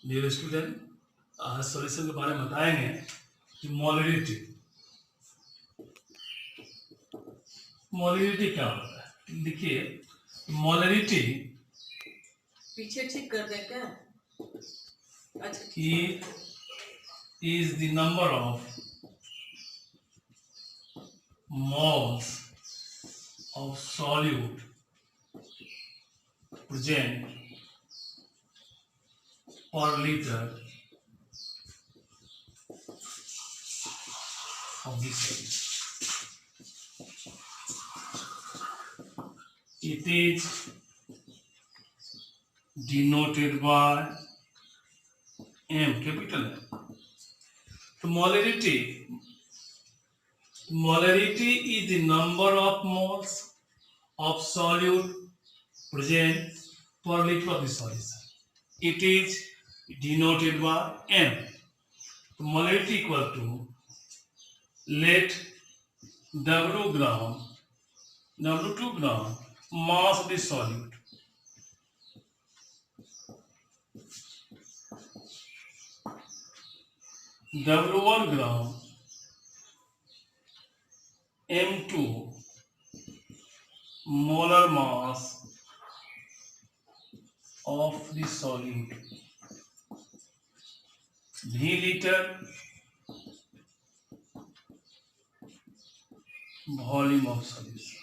Dear student, आज solution के बारे में बताएंगे कि मोलरिटी क्या होता है। देखिए, मोलरिटी पीछे ठीक कर दें क्या? अच्छा, is the number of moles of solute present per liter of the solute. It is denoted by M, capital M. So molarity is the number of moles of solute present per liter of the solution. It is denoted by M. So molarity equal to let W gram, W2 gram mass of the solute W1 gram M2 molar mass of the solute V liter volume of solution.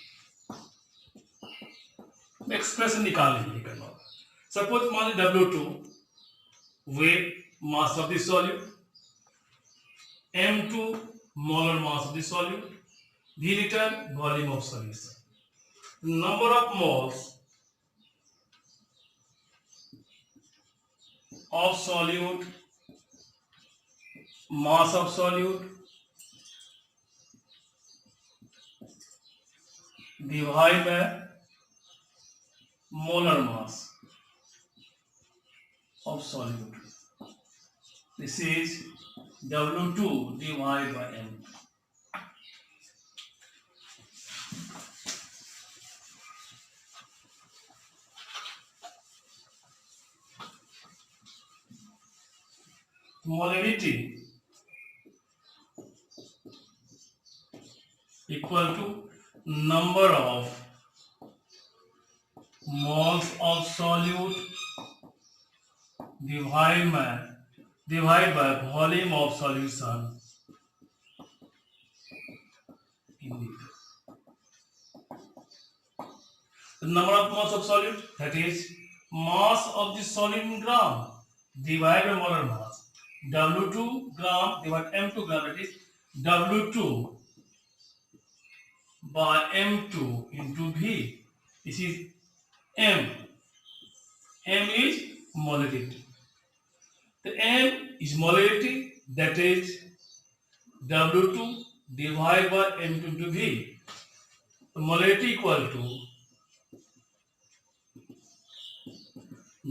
Expression निकालेंगे करना। Suppose मान ली W2 weight mass of the solute, M2 molar mass of the solute, V liter volume of solution. Number of moles of solute, mass of solute divided by molar mass of solute. This is W2 divided by M. Molarity equal to number of moles of solute divided by volume of solution in liter. The number of moles of solute, that is mass of the solute in gram divided by molar mass. W2 gram divided M2 gram, that is W2 by M2 into V. This is M. M is molarity. The M is molarity, that is W2 divided by M2 into V. The molarity equal to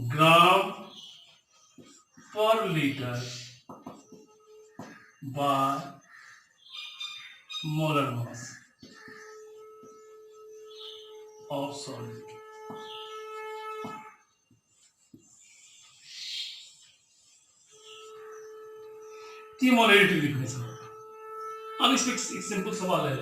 gram per liter by molar mass of solute. ये molarity लिखने से होगा। अब इसमें एक simple सवाल है,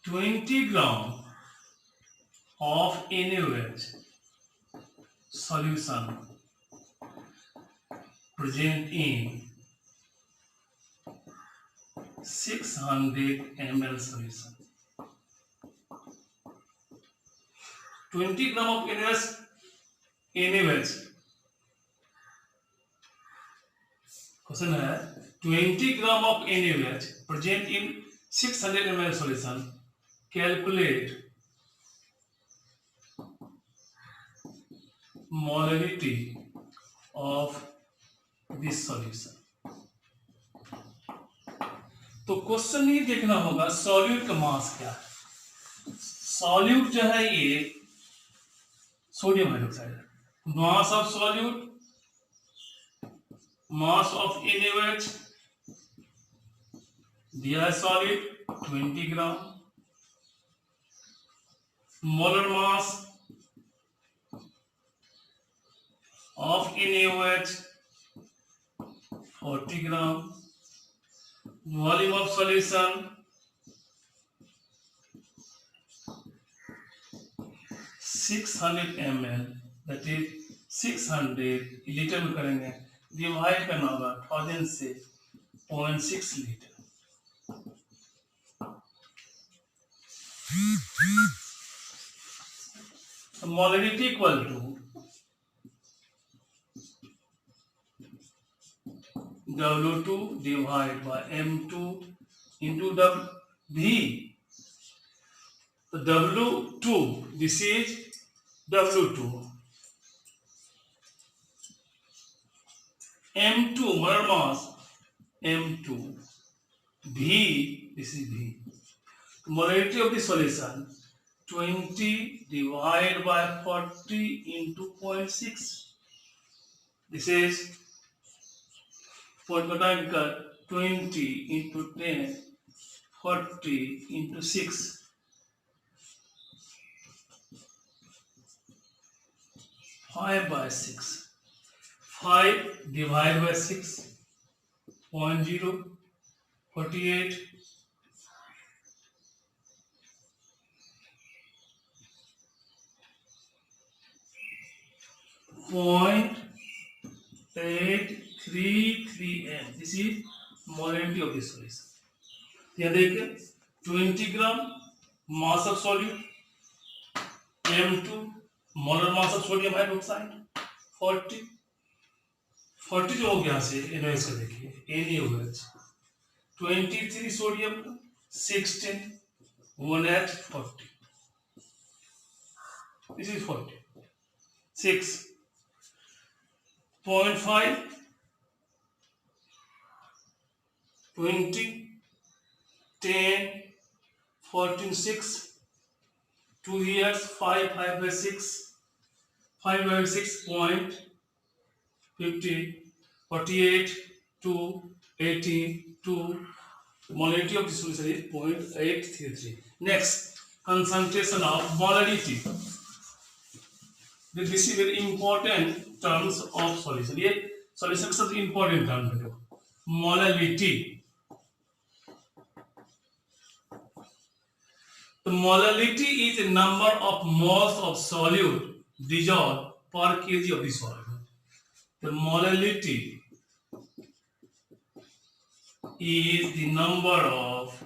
$20 grams of NaOH solution present in 600 ml solution. 20 gram of NaOH. Question है 20 gram of NaOH present in 600 ml solution. Calculate molarity of this solution. तो क्वेश्चन ये देखना होगा सॉल्यूट का मास क्या है। सॉल्यूट जो है ये sodium hydroxide, mass of solute mass of NaOH दिया है solid 20 gram, molar mass of NaOH 40 gram, volume of solution 600 ml, that is 600 litre में करेंगे, डिवाइड करना होगा 1000 से 0.6 litre. Molarity equal to W2 divided by M2 into V. So W2, this is W2. M2, molar mass, M2. V, this is V. Molarity of the solution, 20 divided by 40 into 0.6. This is 20 into 10, 40 into 6. 5 by 6. 5 divided by 6, 0.0, 48. 0.833 m. This is molarity of this solution. यहाँ देखिए 20 ग्राम mass of solute, M2 molar mass of sodium hydroxide 40 जो हो गया से NaOH का देखिए NaOH 23 sodium 16 1 at 40. This is 40. 6.5 20 10 14 6 2 years 5 by 6 5 by 6.50 48 2 80 2. Molarity of the solution is 0.833. Next, concentration of molarity. This is very important terms of solution. ये solution का सबसे important term है molarity. The molarity is the number of moles of solute dissolved per kg of the solvent. The molarity is the number of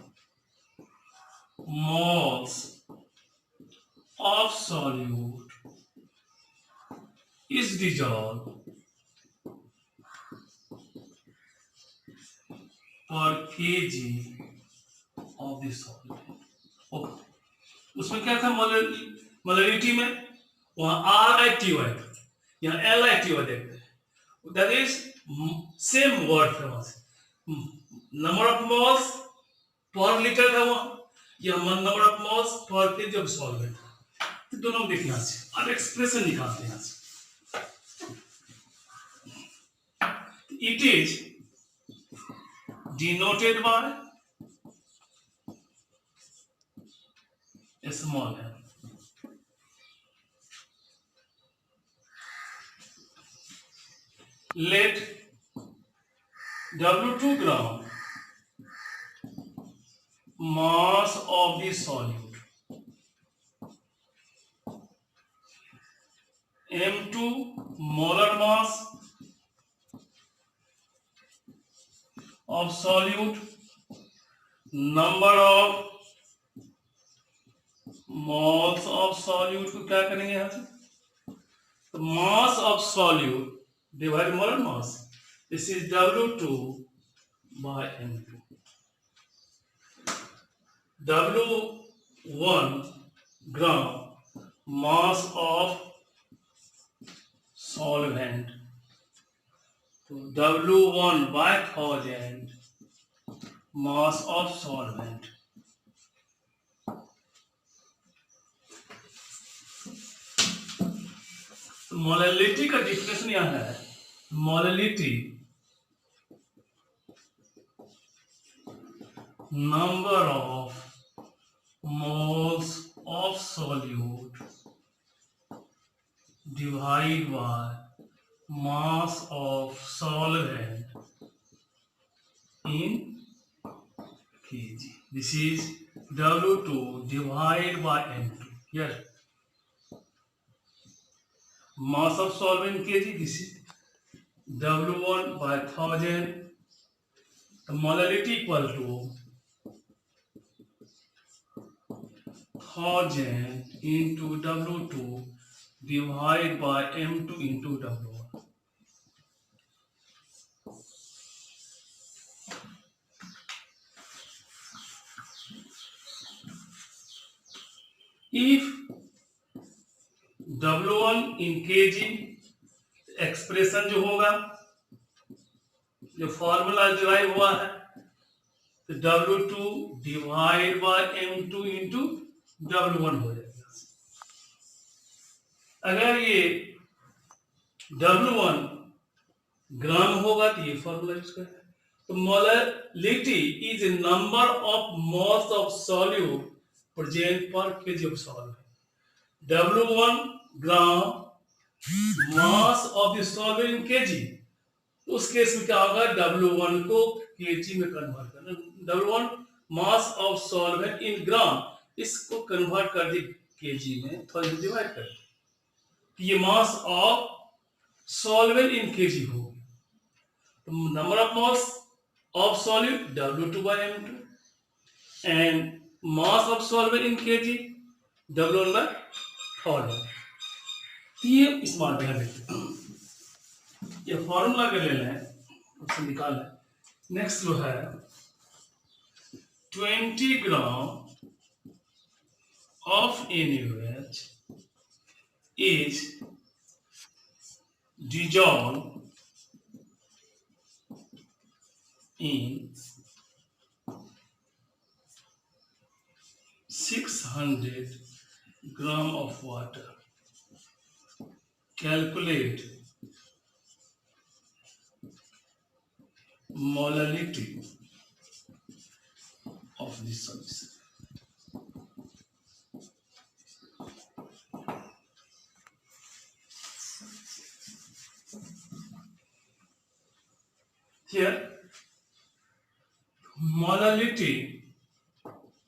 moles of solute is dissolved per kg of the solvent. Okay. उसमें क्या था molarity में वहां RITY यहाँ LITY देखते हैं, that is same word था वहां से number of moles per liter था वहां या number of moles per kg of solvent तो दोनों देखना है और एक्सप्रेशन निकालते हैं it is denoted by a small m. Let W2 gram mass of the solute, M2 molar mass of solute, number of moles of solute को क्या करेंगे यहाँ से तो mass of solute divided molar mass, this is W2 by M2. W1 gram mass of solvent, so W1 by 1000 mass of solvent. Molarity का definition यह है molarity number of moles of solute divided by mass of solvent in kg. This is W2 divided by M2. Here, mass of solvent kg. This is W1 by 1000. The molarity equal to 1000 into W2 divided by M2 into W1. If W1 in kg, expression जो होगा, जो formula derive हुआ है, तो W2 divide by M2 into W1 हो जाएगा। अगर ये W1 ग्राम होगा तो ये फॉर्मूला यूज करें। तो molarity is a number of moles of solute present per KG of solvent. W1 gram mass of the solvent in KG. उस केस में क्या होगा, W1 को केजी में कन्वर्ट करना। W1 mass of solvent in ग्राम, इसको कन्वर्ट कर दी KG में, थोड़ा डिवाइड कर दी, ये mass of solvent in KG होगी। तो number of moles of solute W2 by M2 and mass of solvent in kg W1 by 1000। ये स्मार्ट ध्यान रखिए, ये फॉर्मूला कर लेना है, उससे निकालना है। नेक्स्ट जो है 20 ग्राम of NaOH is dissolved in 600 gram of water. Calculate molarity of this solution. Here, molarity,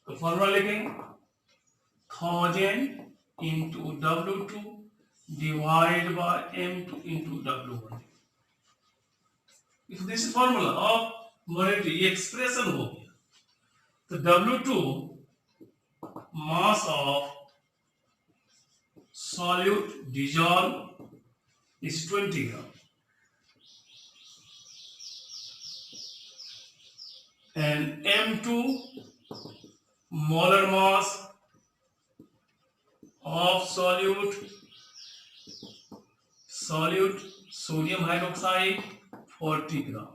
the formula लिखेंगे 1000 into W2 divided by M2 into W1. If this is formula of molarity, ये expression हो गया, तो W2 mass of solute dissolved is 20 gram. And M2 molar mass of solute sodium hydroxide 40 gram.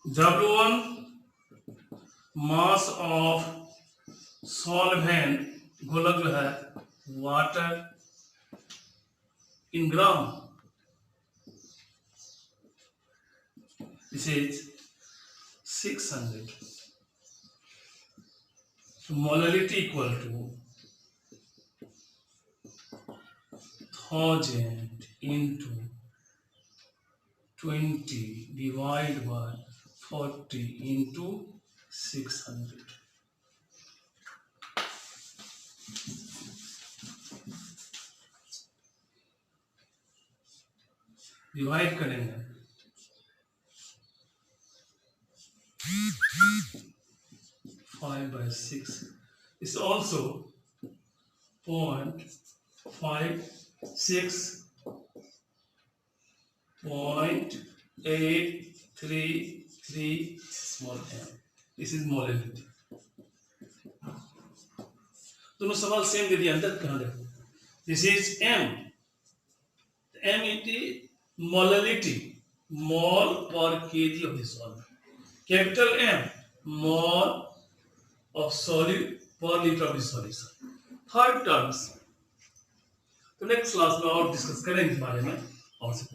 W1 mass of solvent गोलक जो है water in gram, this is 600। Molarity equal to 1000 into 20 divided by 40 into 600। Divide करेंगे 5 by 6 is also 0.833 small m. This is molarity। दोनों सवाल same दे दिया, अंतर कहाँ देखो, this is m, m into molarity, mole per kg of the solvent, capital M, mole of solute per liter of the solution। Third terms तो next class में और discuss करेंगे इस बारे में और से